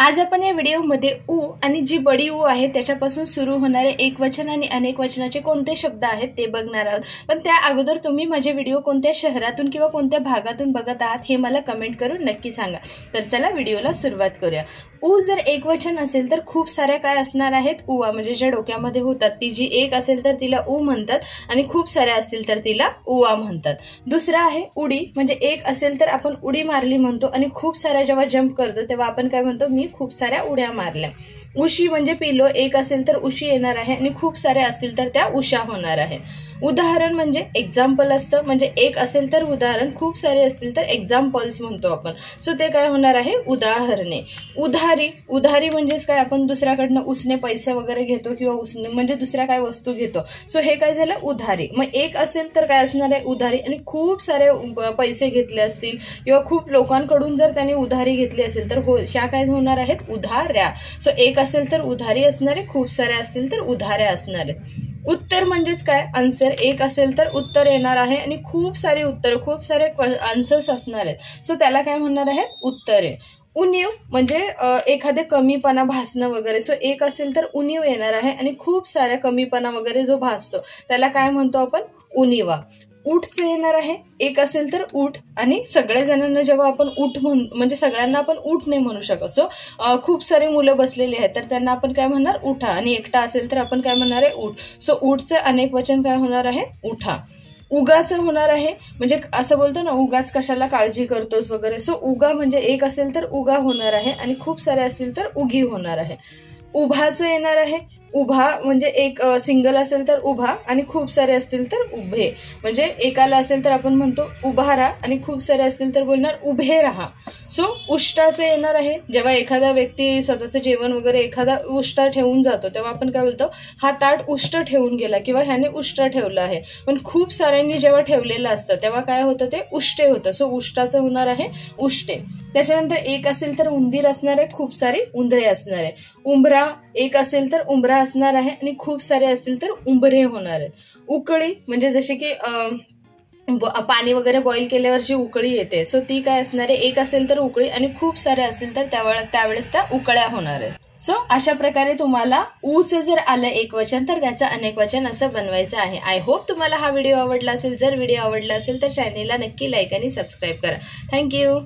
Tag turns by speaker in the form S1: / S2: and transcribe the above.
S1: आज आपण या व्हिडिओमध्ये उ आणि जी बडी उ आहे त्याच्यापासून सुरू होणारे एकवचन आणि अनेक वचनाचे कोणते शब्द आहेत ते बघणार आहोत। पण त्या अगोदर तुम्ही माझे व्हिडिओ कोणत्या शहरातून किंवा कोणत्या भागातून बघत आहात हे मला कमेंट करून नक्की सांगा। तर चला व्हिडिओला सुरुवात करूया। उ जर एकवचन असेल तर खूप सारे काय असणार आहेत, उआ म्हणजे जे डोक्यामध्ये होतात ती जी एक असेल तर तिला उ म्हणतात आणि खूप सारे असतील तर तिला उआ म्हणतात। दुसरा आहे उडी, म्हणजे एक असेल तर आपण उडी मारली म्हणतो आणि खूप साऱ्या जेव्हा जंप करतो तेव्हा आपण काय म्हणतो, मी खूप साऱ्या उड्या मारल्या। उशी म्हणजे पिलो, एक असेल तर उशी येणार आहे आणि खूप सारे असतील तर त्या उषा होणार आहे। उदाहरण म्हणजे एक्झाम्पल असतं, म्हणजे एक असेल तर उदाहरण, खूप सारे असतील तर एक्झाम्पल्स म्हणतो आपण। सो ते काय होणार आहे, उदाहरणे। उधारी, उधारी म्हणजेच काय, आपण दुसऱ्याकडनं उसने पैसे वगैरे घेतो किंवा उसने म्हणजे दुसऱ्या काय वस्तू घेतो। सो हे काय झालं, उधारी। मग एक असेल तर काय असणार आहे, उधारी, आणि खूप सारे पैसे घेतले असतील किंवा खूप लोकांकडून जर त्यांनी उधारी घेतली असेल तर ह्या काय होणार आहेत, उधाऱ्या। सो एक असेल तर उधारी असणारे, खूप सारे असतील तर उधाऱ्या असणार आहेत। उत्तर म्हणजेच काय, आन्सर, एक असेल तर उत्तर येणार आहे आणि खूप सारे उत्तर, खूप सारे आन्सर्स असणार आहेत। सो त्याला काय म्हणणार आहेत, उत्तरे। उणीव म्हणजे एखादे कमीपणा भासणं वगैरे। सो एक असेल तर उणीव येणार आहे आणि खूप साऱ्या कमीपणा वगैरे जो भासतो त्याला काय म्हणतो आपण, उणीवा। उठचे येणार आहे, एक असेल तर उठ, आणि सगळ्या जणांना जेव्हा आपण उठ म्हणजे सगळ्यांना आपण उठ नाही म्हणू शकत। सो खूप सारे मुलं बसलेले आहेत तर त्यांना आपण काय म्हणणार, उठा, आणि एकटा असेल तर आपण काय म्हणणार आहे, उठ। सो उठचे अनेक वचन काय होणार आहे, उठा। उगाच होणार आहे, म्हणजे असं बोलतो ना, उगाच कशाला काळजी करतोस वगैरे। सो उगा म्हणजे एक असेल तर उगा होणार आहे आणि खूप सारे असतील तर उगी होणार आहे। उभाचं येणार आहे, उभा म्हणजे एक सिंगल असेल तर उभा आणि खूप सारे असतील तर उभे, म्हणजे एकाला असेल तर आपण म्हणतो उभा राहा आणि खूप सारे असतील तर बोलणार उभे राहा। सो उष्टाचे येणार आहे, जेव्हा एखादा व्यक्ती स्वतःचं जेवण वगैरे एखादा उष्टा ठेवून जातो तेव्हा आपण काय बोलतो, हा ताट उष्ट ठेवून गेला किंवा ह्याने उष्ट ठेवलं आहे। पण खूप साऱ्यांनी जेव्हा ठेवलेलं असतं तेव्हा काय होतं, ते उष्टे होतं। सो उष्टाचं होणार आहे उष्टे। त्याच्यानंतर एक असेल तर उंदीर असणार आहे, खूप सारे उंदरे असणार आहे। उंबरा, एक असेल तर उंबरा असणार आहे आणि खूप सारे असतील तर उंबरे होणार आहेत। उकळी म्हणजे जसे की पाणी वगैरे बॉईल केल्यावर जी उकळी येते, सो ती काय असणार आहे, एक असेल तर उकळी आणि खूप सारे असतील तर त्यावेळेस त्या उकळ्या होणार आहेत। सो अशा प्रकारे तुम्हाला ऊचं जर आलं एक वचन तर त्याचं अनेक वचन असं बनवायचं आहे। आय होप तुम्हाला हा व्हिडिओ आवडला असेल। जर व्हिडिओ आवडला असेल तर चॅनेलला नक्की लाईक आणि सबस्क्राईब करा। थँक्यू।